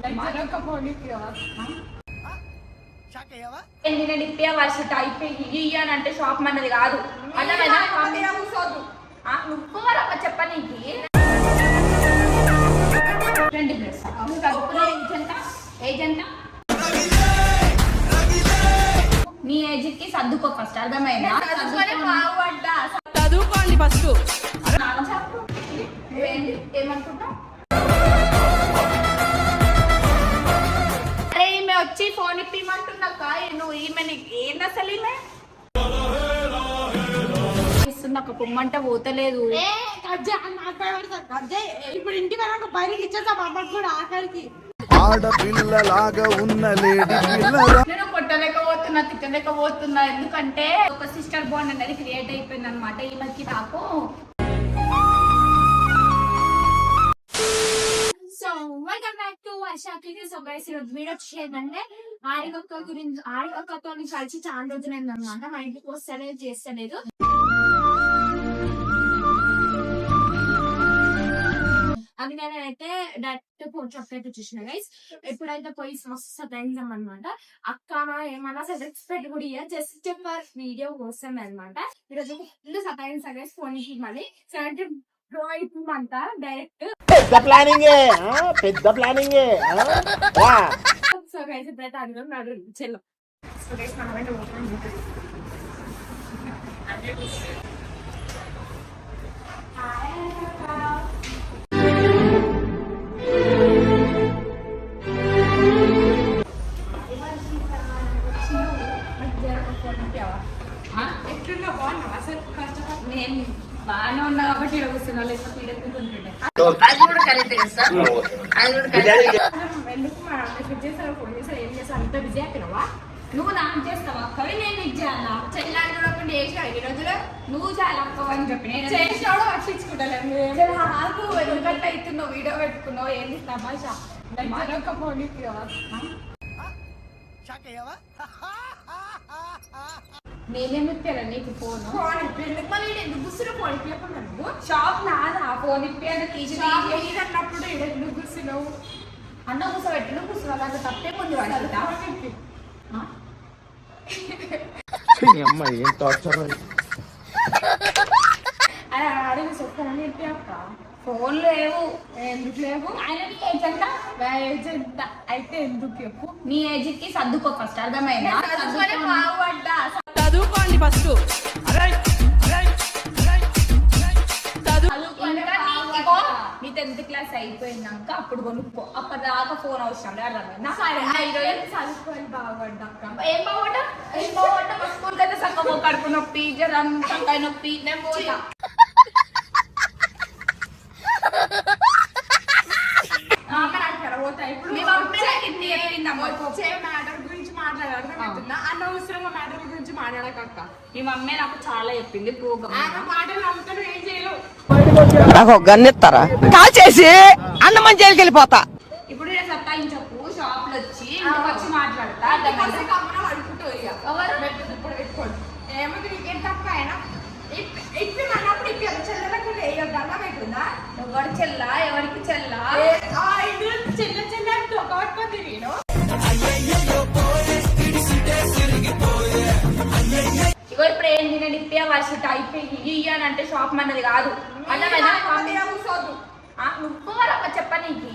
నేను ఇప్పే వర్షిత అయిపోయి అని అంటే షాప్ అన్నది కాదు అన్నమైనా నువ్వు చెప్ప నీకు ఏజ్ ఎంత నీ ఏజ్ కి సర్దుకో ఫస్ట్ అర్థమైందా చదువుకోండి ఫస్ట్ ఏమనుకుంటావు అరే ఈమె వచ్చి ఫోన్ ఇప్పిమంటున్నాక నువ్వు ఈమె ఏంది అసలు ఈమె ఇస్తున్నాక పొమ్మంటే పోతలేదు ఇప్పుడు ఇంటి వెళ్ళాక బయటకి ఇచ్చేసా అమ్మకి కూడా ఆఖరికి ఆడపిల్లలాగా ఉన్న లేడీ నేను కొట్టలేకపోతున్నా తిట్టలేకపోతున్నా ఎందుకంటే ఒక సిస్టర్ బాండ్ అనేది క్రియేట్ అయిపోయింది అనమాట ఈమెకి నాకు సో వెల్కమ్ బ్యాక్ టు వర్షాకి. సో గైస్ ఈరోజు వీడియో వచ్చేదంటే ఆరిగొక్క గురించి ఆరిగొక్కతో కలిసి చాలా రోజులైంది అనమాట. మా ఇంటికి వస్తలేదు చేస్తలేదు. అది నేనైతే డైరెక్ట్ ఫోన్ షాప్ అయితే చూసిన గైస్. ఎప్పుడైతే పోయి మస్తు సతాయించాం అనమాట. అక్క ఏమన్నా ఎక్స్పెక్ట్ కూడా జస్ట్ ఫర్ వీడియో కోసం అనమాట. ఈరోజు ఫుల్ సతాయించా గైస్ ఫోన్ కి మళ్ళీ 70 Pro అయిపోమంట డైరెక్ట్ పెద్ద ప్లానింగ్ సో గైస్ ఇప్పుడైతే అడిగాం నాడు చెల్లం. సో గైస్ మనమైతే ఓపెన్ నేను బాగానే ఉన్నా కాబట్టి కూర్చున్నా లేకపోతే ఎందుకు ఫోన్ చేస్తా ఏం చేస్తా అంత బిజీ అయిపోయినావా నువ్వు నాకు చేస్తావా అక్కవి నేను నీకు చేయాలా చెల్లాని చూడకుండా చేసినా ఈ రోజులో నువ్వు చాలా అక్కవ అని చెప్పి నేను చేసినాడు పట్టించుకుంటాను ఎందుకంటే అవుతున్నావు వీడియో పెట్టుకున్నావు ఏంది తమాషా మరొక ఫోన్ నేనేమి ఇప్పాను నీకు ఫోన్ మళ్ళీ ఎందుకు కూర్చున్నావు ఫోన్ ఇప్పకుండా నువ్వు షాప్ నాదా ఫోన్ ఇప్పాను తీసి అన్నప్పుడు ఎందుకు కూర్చున్నావు అన్న కూర్చోబెట్టి నువ్వు కూర్చున్నావు అంత తప్పే ముందు అడిగి చెప్తానని చెప్పి అక్క ఫోన్ లేవు ఎందుకు లేవు ఆయనకి ఏజ్ ఎంత ఏజ్ ఎంత అయితే ఎందుకు చెప్పు నీ ఏజ్ కి సర్దుకో ఫస్ట్ అర్థమైందా బాగుపడ్డా చదువుకోండి ఫస్ట్ నీ 10th క్లాస్ అయిపోయినాక అప్పుడు కొనుక్కో అప్పటిదాకా ఫోన్ అవసరం అర్థమైందా చదువుకొని బాగుపడ్డా ఏం బాగుపడ్డా స్కూల్ అయితే సక్క కడుపు నొప్పి జ్వరం సంకాయ నొప్పి నేను పోతా మ్యాటర్ గురించి మాట్లాడక మీ మమ్మీ నాకు చాలా చెప్పింది మాటలు నమ్ముతాను ఏం చేయలేవు నాకు గన్నెత్తారా కాల్ చేసి అన్నమని జైలుకి వెళ్ళిపోతా. ఇప్పుడు నేను సత్తాయించకు షాప్ లో వచ్చి మాట్లాడతా ఇప్పుడు పెట్టుకోండి ఏమంటే నీకేం తప్ప అయినా ఇప్పుడు అన్నప్పుడు ఇప్పుడు చెల్లెలకు దండం అవుతుందా ఎవరి చెల్లా ఎవరికి చెల్లా చెల్ల చెల్ల పట్టుకుంది నేను ఇగో ఇప్పుడు ఏంటి నేను ఇప్పే వర్షిత అయిపోయి అని అంటే షాప్ అన్నది కాదు అన్నమైనా నువ్వు చెప్ప నీకు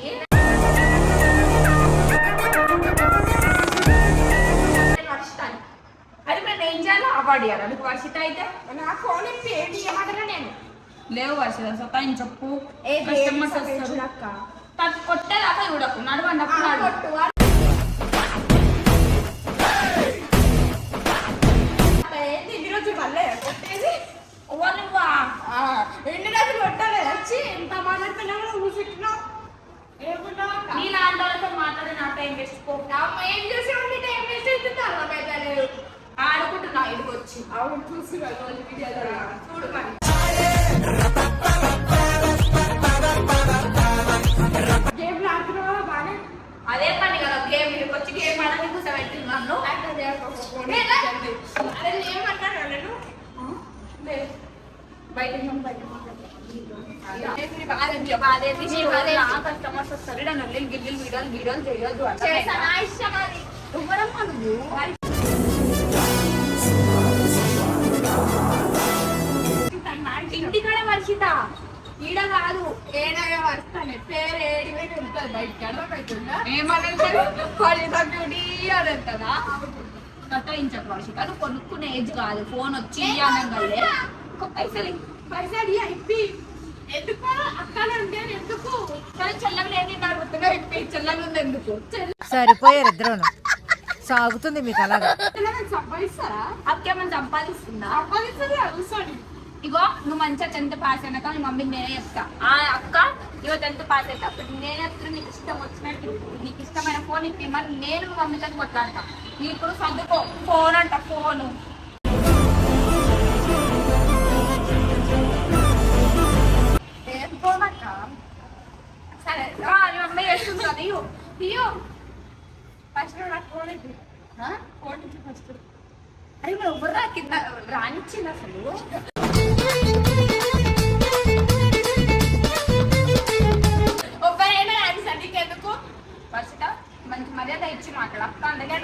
అది నేను ఏం చేయాలో అవార్డు ఇవ్వాలా నీకు వర్షిత అయితే నా ఫోన్ ఇప్పి ఏంటి ఏమంటారా నేను లేవు వర్షిత సతాయిని చెప్పు కొట్టేదాకా చూడకు నడవన్నప్పుడు ఎన్ని రోజులు మళ్ళీ కొట్టేసి ఎన్ని రోజులు కొట్టాలి వచ్చి ఎంత మాట్లాడుతున్నా కూర్చుంటున్నావు నీ లాంటి వాళ్ళతో మాట్లాడి నా టైం వేస్ట్ ఏం చేసి టైం వేస్ట్ అవుతుంది అర్థమైతే ఆడుకుంటున్నా ఇదికి వచ్చి అవును చూస్తున్నాను చూడు మరి గేమ్ ఆడుతున్నావా బాగా అదే పని కదా గేమ్ ఇదికి వచ్చి గేమ్ ఆడని కూర్చోబెట్టినాను అదే ఏమంటారు నేను బయట కస్టమర్స్ వస్తారు నల్లి గిల్లీలు వీడియోలు చేయొద్దు ఎవరమ్మా నువ్వు ఇంటికాడ వర్షిత ఈడ కాదు ఏడగా వస్తానే పేరు ఏడివే ఉంటుంది బయటకి అర్థమవుతుందా ఏమన్నా బ్యూటీ అని వెళ్తుందా కట్టించకు వర్షిత నువ్వు కొనుక్కునే ఏజ్ కాదు ఫోన్ వచ్చి అనగానే పైసలు ఇప్పి ఎందుకు అక్కడ ఉంటే ఎందుకు చెల్లగా లేని అడుగుతున్నా ఇప్పి చెల్లగా ఉంది ఎందుకు సరిపోయారు ఇద్దరు సాగుతుంది మీకు అలాగా సంపాదిస్తారా అక్కేమని సంపాదిస్తుందా సంపాదిస్తుంది అడుగుతాడు ఇగో నువ్వు మంచిగా 10th పాస్ అయినాక నీ మమ్మీకి నేనే చెప్తా ఆ అక్క ఇగో 10th పాస్ అయితే అప్పుడు నేనే చెప్తున్నా నీకు ఇష్టం వచ్చినట్టు నీకు ఇష్టమైన ఫోన్ ఇప్పమని నేను మమ్మీతో కొట్లాడతా నీ ఇప్పుడు చదువుకో ఫోన్ అంట ఫోను ఏం ఫోన్ అక్క సరే నీ మమ్మీ చేస్తుంది కదా ఇయ్యో ఫస్ట్ నాకు ఫోన్ ఇప్పి ఫోన్ ఇప్పి ఫస్ట్ అరే నువ్వు ఎవరు కింద రానిచ్చింది అసలు ఎందుకు ఫస్ట్ మంచి మర్యాద ఇచ్చి మాట్లాడ అందుకే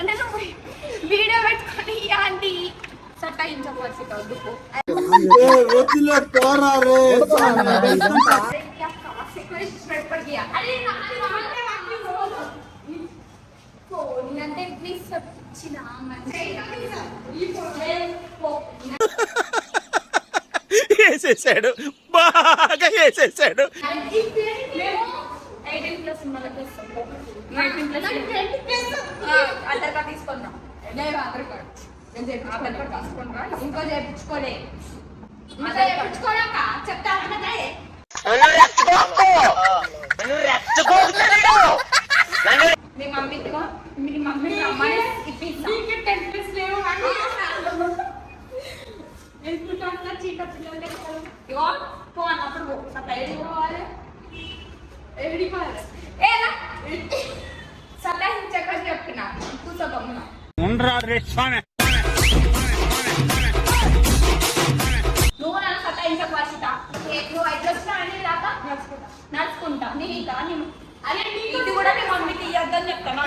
ఎందుకు వీడియో పెట్టుకొని ఆంటీ సట్టాయించవచ్చు వద్దుకు అంటే ప్లీజ్ వచ్చిన వేసేసాడు బాగా వేసేసాడు 18+ ఆధార్ కార్డ్ తీసుకుందాం ఆధార్ కార్డ్ తీసుకుంటా ఇంకో చేయించుకోలే చేయించుకోలేక చెప్తా మీ మమ్మీ రమ్మని ఇప్పిస్తా ఇగో పో అన్నప్పుడు పోవాలి సలహించక చెప్పిన కూర్చోగమ్మున నువ్వు నన్ను సతాయించక వర్షిత నువ్వు అడ్రస్ అని రాక నడుచుకుంటా నీకా అదే ఇది కూడా మీ మమ్మీకి ఇయ్యద్దని చెప్తాను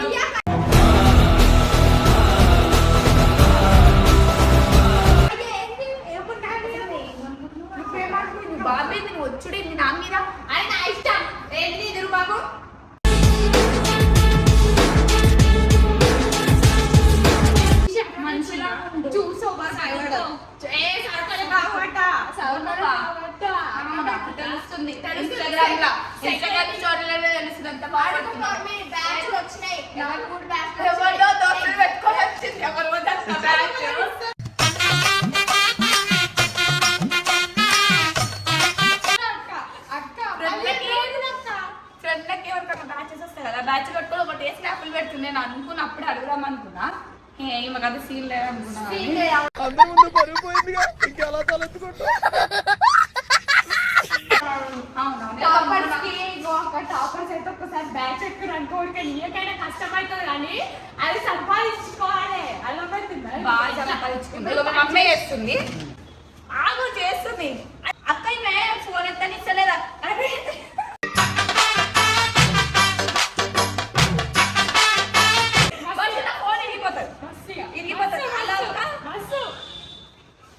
బాబే నేను వచ్చుడే నా మీద అని నా ఇష్టం ఏంటి ఎదురు బాబు మనుషులా చూసో తెలుస్తుంది ఇన్స్టాగ్రామ్ స్టోరీలలో తెలుస్తుంది అంత వచ్చినాయి దోస్తులు పెట్టుకొని వచ్చింది ఎవరు ఫ్రెండ్లకి ఎవరికైనా బ్యాచెస్ వస్తాయి కదా బ్యాచ్ కట్టుకొని ఒకటి వేసి యాపిల్ పెడుతుంది నేను అనుకున్న అప్పుడు అడుగుదాం అనుకున్నా ఈమె కదా సీన్ లేదనుకున్నా టాపర్స్ అయితే ఒక్కసారి బ్యాచ్ ఎక్కడ అనుకోవడానికి నీకైనా కష్టమవుతుంది కానీ అది సంపాదించుకోవాలి అర్థమవుతుంది బాగా సంపాదించుకుంది అమ్మే చేస్తుంది ఆగు చేస్తుంది అక్క ఈమె ఫోన్ ఎత్తని ఇస్తలేదా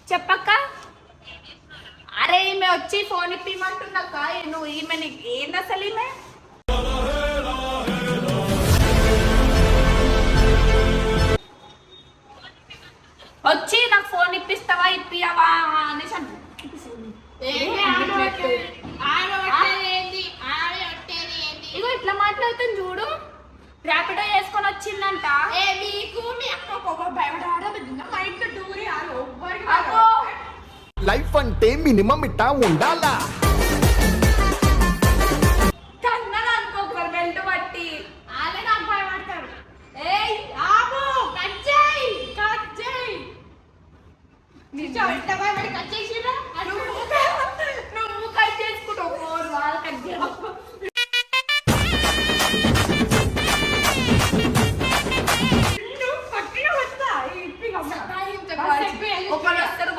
చెప్పక్క అరే ఈమె వచ్చి ఫోన్ ఇప్పిమంటుందక్క నువ్వు ఈమె నీకు ఏంది అసలు ఈమె వచ్చి నాకు ఫోన్ ఇప్పిస్తావా ఇప్పియవా అనేసి ఇగో ఇట్లా మాట్లాడుతుంది చూడు ర్యాపిడో చేసుకొని వచ్చిందంట మీకు మీ అక్క మా ఇంట్లో డూరి లైఫ్ అంటే మినిమం ఇట్టా ఉండాలా కన్నడ అనుకోకరు బెల్ట్ పట్టి వాళ్ళే నాకు భయపడతారు ఏయ్ ఆపు కచ్చేయ్ భయపడి కట్ చేసిరా నువ్వు కట్ చేసుకుంటావు ఫోన్ వాళ్ళు కట్ చేయవు ఒకరు వస్తారు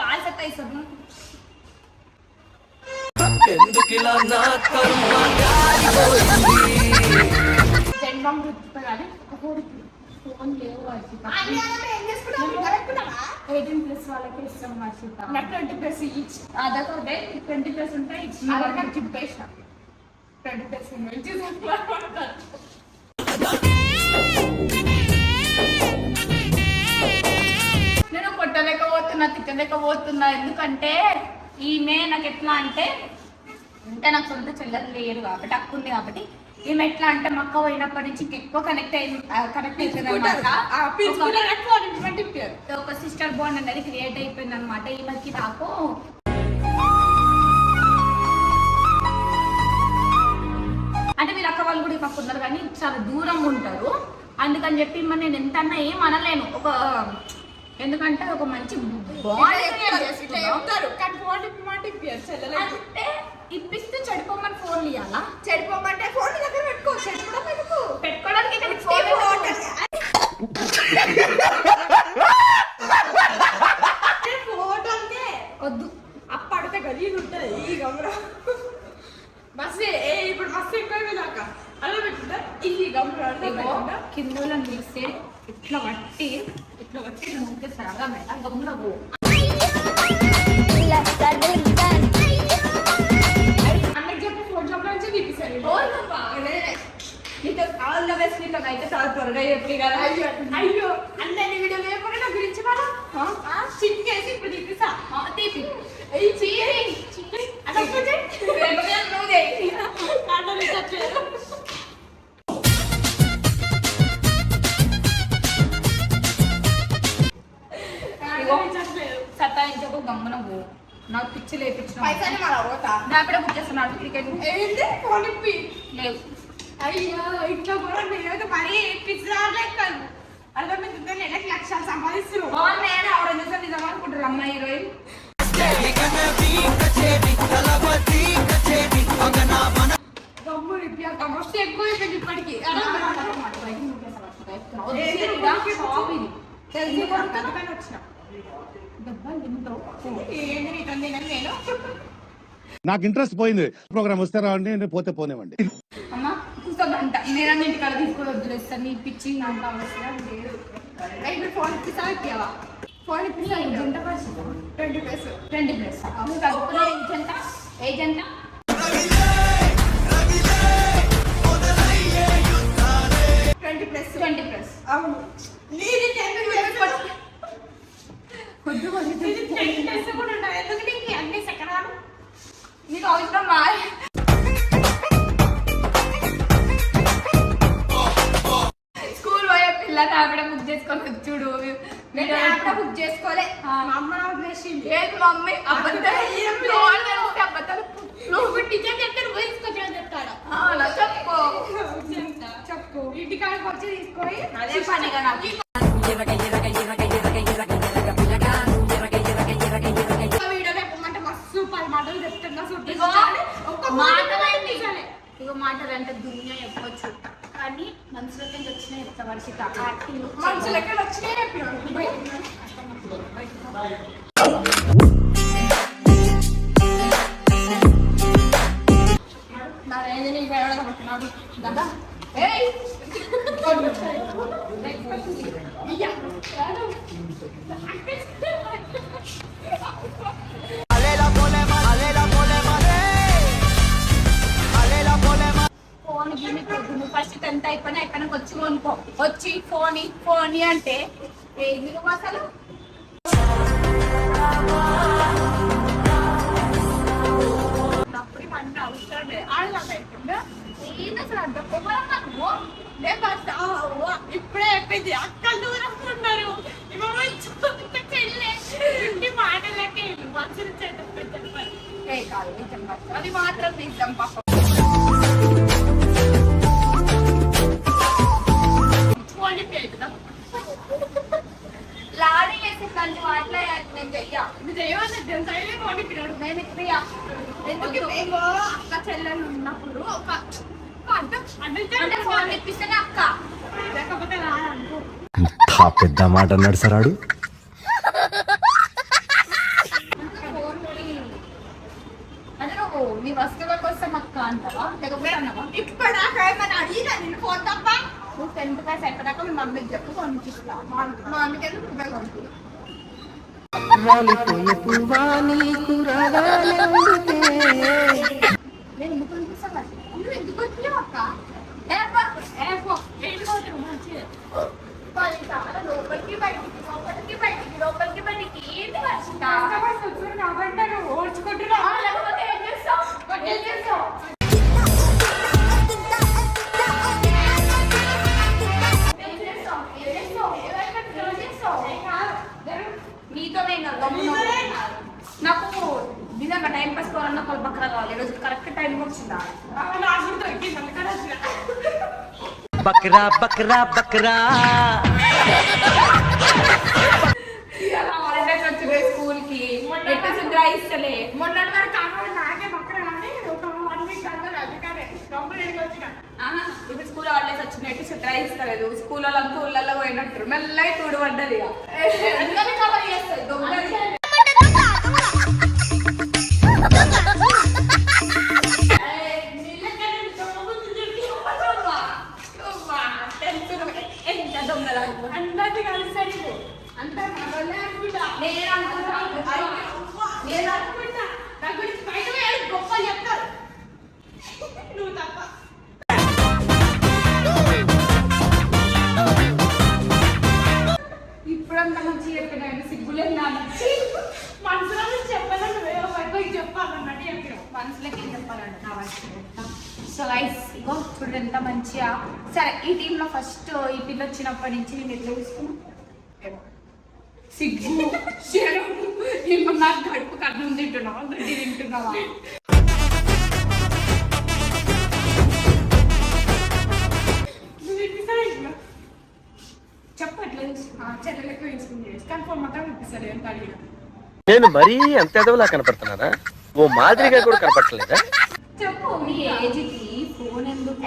జన్మం గుర్తుపడాలి ఫోన్ లేవు వర్షిత 18+ వాళ్ళకి ఇష్టం వర్షిత నాకు 20+ ఈచ్ ఆధార్ కార్డ్ 20+ ఉంటాయి ఆధార్ కార్డ్ చింపేసిన 20+ నుంచి నేను కొట్టలేకపోతున్నా తిట్టలేకపోతున్నా ఎందుకంటే ఈమె నాకు ఎట్లా అంటే నాకు సొంత చెల్లెలు లేరు కాబట్టి అక్క ఉంది కాబట్టి ఈమె ఎట్లా అంటే మా అక్క పోయినప్పటి నుంచి ఎక్కువ కనెక్ట్ అవుతుంది ఒక సిస్టర్ బాండ్ అనేది క్రియేట్ అయిపోయింది అనమాట ఈమెకి నాకు అంటే వీళ్ళ అక్క వాళ్ళు కూడా మాకు ఉన్నారు కానీ చాలా దూరంగా ఉంటారు అందుకని చెప్పి మరి నేను ఎంత అన్నా ఏం అనలేను ఒక ఎందుకంటే ఒక మంచి అంటే ఇప్పిస్తే చెడిపోమని ఫోన్లు ఇవ్వాలా చెడిపోమంటే ఫోన్ దగ్గర పెట్టుకో పెట్టుకోవడానికి వద్దు అప్పడితే గలీజ్ ఉంటుంది ఈ గమనం బస్ ఇప్పుడు బస్సు ఎక్కువ అలా పెట్టుకుంటా ఈ గమనం కింద తీస్తే ఇట్లా పట్టి నువ్వు సరగా మేడ గమ్మున పో అన్నకి చెప్పి ఫోన్ షాప్ నుంచి తీపిస్తాను నీతో ఆల్ ద బెస్ట్ నీతో అయితే చాలా త్వరగా చెప్పి కదా అయ్యో అన్నీ వీడియో లేకపోతే నా గురించి మనం చిక్కేసి ఇప్పుడు తీపిస్తా తీపి సతాయించకు గమ్మున పో నాకు పిచ్చి లేపించిన అప్పుడే బుక్ చేస్తున్నాడు క్రికెట్ లేవు అయ్యో ఇంట్లో కూడా నేనైతే మరీ పిచ్చిరాలేదు అర్థమైంది నెలకి లక్షలు సంపాదిస్తున్నాను ఆవిడ చూసాను నిజం అనుకుంటారు అమ్మాయి హీరోయిన్ గమ్ము మస్తు ఎక్కువ అయిపోయింది ఇప్పటికి తెలిసి వచ్చిన నేను నాకు ఇంట్రెస్ట్ పోయింది ప్రోగ్రామ్ వస్తే రావండి పోతే పోనేవండి అమ్మా కూర్చోదంట నేనన్న ఇంటికాడ తీసుకొని వదిలేస్తాను నీ పిచ్చి అంత అవసరం లేదు ఇప్పుడు ఫోన్ ఇప్పిస్తావా ఫోన్ ఇప్పిస్తా ఎంత పర్సెంట్ 20+ అవును తగ్గుతున్నా ఏజ్ ఎంత అవును నీది 10+ కూడా ఉండదు ఎందుకు నీకు అన్ని సెకండ్ నీకు అవసరమా స్కూల్ పోయే పిల్ల ఆవిడ బుక్ చేసుకొని చూడు నేను బుక్ చేసుకోలే మా అమ్మ ఏది మమ్మీ అబద్ధాలు నువ్వు టీచర్ చెప్తాను పోయించుకొచ్చాను చెప్తాడు చెప్పు ఇంటికాడికి వచ్చి తీసుకొని అదే పనిగా నాకు మాటలు అంటే దునియా చెప్పొచ్చు కానీ మనసులకి వచ్చినాయి ఎంత వర్షిత మనసులకి వచ్చినాయి కదా ఫోన్ నువ్వు ఫస్ట్ 10th అయిపోయినాక వచ్చి కొనుక్కో వచ్చి ఫోన్ అంటే ఏంది నువ్వు అసలు అవసరం లేదు ఇప్పుడే అయిపోయింది అక్కలు దూరం ఉన్నారు మాటలకి అది మాత్రం నిజం పాప లారీ వేసి కంటి మాట్లాడాలి నేను చెయ్యా ఇది చేయమని నేను ప్రియా ఎందుకు అక్క చెల్లెలు ఉన్నప్పుడు ఒక అంటే ఫోన్ ఇప్పిస్తేనే అక్క లేకపోతే రాదనుకో పెద్ద మాట అన్నాడు సరాడు అంటే నువ్వు నీ వస్తువుల కోసం అంటావా లేకపోతే అన్నావా ఇప్పటిదాకా ఏమన్నా అడిగినా నిన్ను ఫోన్ తప్ప నువ్వు 10th క్లాస్ అయిపోయాక మీ మమ్మీకి చెప్పు కొనిపిస్తా మా మమ్మీకి ఎందుకు రూపాయలు కొనుక్కు నేను ఎందుకు కొనిపిస్తాను నువ్వు ఎందుకు వచ్చావు అక్క లోపలికి బయటికి లోపలికి బయటికి లోపలికి బయటికి ఏంటి ఓడ్చుకుంటున్నా లేకపోతే ఏం చేస్తావు ఏం చేస్తావు నీతో నాకు నిజంగా టైం పాస్ కావాలన్నా కొలు బక్కరా కావాలి ఈరోజు కరెక్ట్ టైం వచ్చిందా బక్రా బక్రా బక్రా స్కూల్ కి ఎట్టు సుందరా ఇస్తలే మొన్నటి వరకు కావాలి నాకే బక్కరా కానీ ఒక 1 వీక్ అధికారే ఇప్పుడు స్కూల్ హాలిడేస్ వచ్చినట్టు సుందరా ఇస్తలేదు స్కూల్ వాళ్ళంతా ఊళ్ళల్లో పోయినట్టు మెల్లగా తోడు పడ్డది అందుకని కవర్ చేస్తుంది దొంగది ఎంత దొంగలు అందరినీ కలిసి అంతా నేను అనుకుంటా నా గురించి బయట గొప్ప చెప్తారు నువ్వు తప్ప ఇప్పుడంతా మంచి చెప్పిన సిగ్గులేదు నా మనసులో చెప్పాలంటే వేరే వైపు చెప్పాలన్నట్టు చెప్పిన మనసులోకి ఏం చెప్పాలంటే నా వైపు సో గైస్ ఇగో చూడండి ఎంత మంచిగా సరే ఈ టీంలో ఫస్ట్ ఈ పిల్ల వచ్చినప్పటి నుంచి నేను ఎట్లా చూసుకున్నా సిగ్గు ఏమో నాకు గడుపు కన్నం తింటున్నావా గడ్డి తింటున్నావా చెప్పట్లే చెల్లెలకు వేసుకుంది కన్ఫర్మ్ మాత్రం ఇప్పిస్తారు ఎంత అడిగిన నేను మరీ అంత ఎదవలా కనపడుతున్నానా ఓ మాదిరిగా కూడా కనపడలేదా చెప్పు నీ ఏజ్కి ఫోన్ ఎందుకు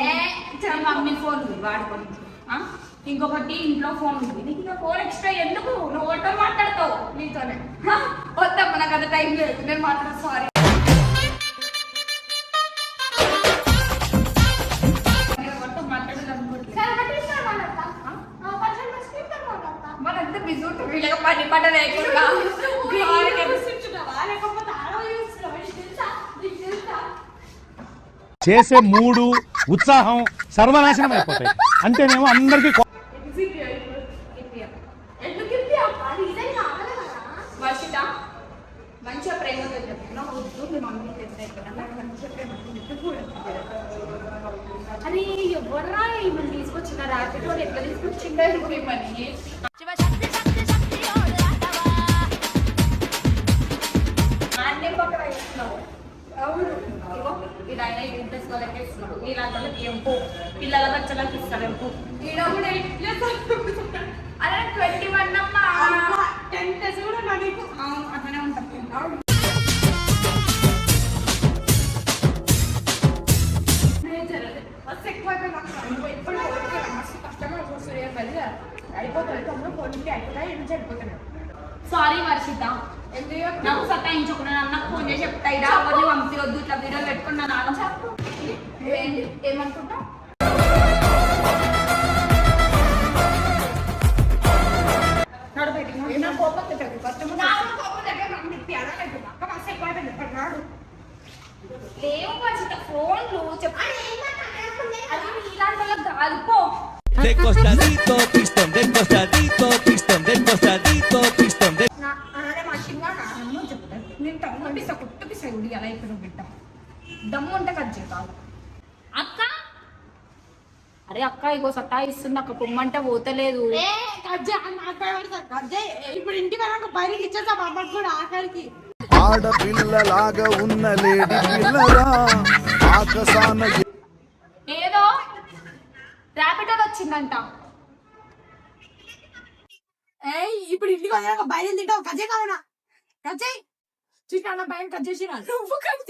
మమ్మీ ఫోన్ వాడుకోండి ఇంకొకటి ఇంట్లో ఫోన్ ఉంది నీకు ఇంకా ఫోన్ ఎక్స్ట్రా ఎందుకు నువ్వు ఓటో మాట్లాడతావు నీతోనే వద్దమ్మా నాకు అంత టైం లేదు నేను మాట్లాడు సారీ మనంతా బిజీ ఉంటుంది వీళ్ళకి పని పట్ట లేకుండా చేసే మూడు ఉత్సాహం సర్వనాశనం అయిపోతాయి అంటేనేమో అందరికీ వర్షిత మంచిగా ప్రేమతో చెప్తున్నా వద్దు మీ మమ్మీ అని ఎవర్రా ఈమె తీసుకొచ్చిన ర్యాపిడ్ కూడా ఎట్లా తీసుకొచ్చిందో మిమ్మల్ని అన్నీ పక్కన ఇస్తున్నావు అవును ఇదైనా ఇంట్రెస్ట్ వాళ్ళకి ఇస్తున్నాడు ఇలాంటి వాళ్ళకి ఎంపు పిల్లల బచ్చలకి ఇస్తారు ఎంపు అదే 21 అమ్మా 10 కూడా నీకు అట్లనే ఉంటాం మస్తు ఎక్కువ ఎప్పుడు మస్తు కష్టంగా చూస్తుంది అయిపోతుంది తొమ్మిది ఫోన్కి అయిపోతాయి నుంచి అయిపోతున్నాయి సారీ వర్షిత నాకు సతాయించకుండా నాకు ఫోన్ చేసి చెప్తాయి ఎవరిని పంపించొద్దు ఇట్లా వీడియోలు పెట్టుకున్నా నాన్న చెప్పు ఏమనుకుంటా లేవు వర్షిత ఫోన్లు చెప్పు ఇలాంటి వాళ్ళకి కాదుకో De costadito, pistón, de costadito, pistón, de costadito, pistón, de... నేను తమ్ము పిసా కొట్టు పిసా ఉడి అలా ఇప్పుడు బిడ్డ దమ్ము ఉంటే కట్ చేస్తావు అక్క అరే అక్క ఇగో సతాయిస్తుంది అక్క పొమ్మంటే పోతలేదు ఇప్పుడు ఇంటికి వెళ్ళాక బయటికి ఇచ్చేసా మా అమ్మకి కూడా ఆఖరికి ఆడపిల్లలాగా ఉన్న లేడి పిల్లరా ఆకాశాన ఏదో ర్యాపిడో వచ్చిందంట ఇప్పుడు ఇంటికి వచ్చాక భయం తింటావు కజే కావునా కజే చూసిన భయం కట్ చేసి నువ్వు కట్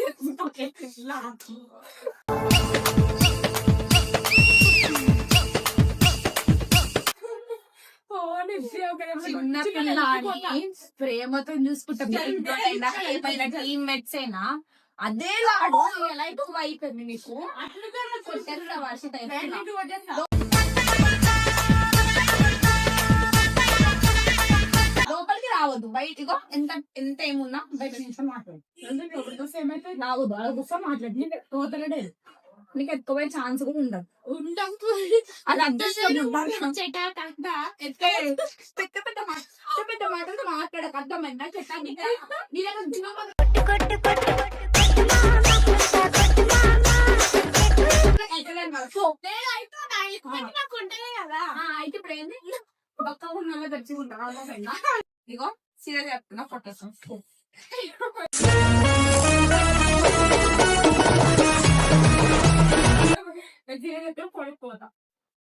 చిన్న పిల్లని ప్రేమతో చూసుకుంటాం టీమ్మేట్స్ అయినా అదే లాడు లైఫ్ అయిపోయింది నీకు కొట్టేస్తా వర్షిత లోపలికి రావద్దు బయటకు ఎంత ఏమున్నా బయట నుంచి మాట్లాడు రావద్దు అలా కూర్చొని మాట్లాడి తోతలడే నీకు ఎక్కువ ఛాన్స్ కూడా ఉండదు అది అర్థం పెద్ద పెద్ద మాటలు మాట్లాడక అర్థమైందా చెట్టా అయితే ఇప్పుడు ఏంది పక్క ఉన్న తెచ్చుకుంటా ఇగో సీరియల్ చెప్తున్నా ఫోటోస్ పడిపోతా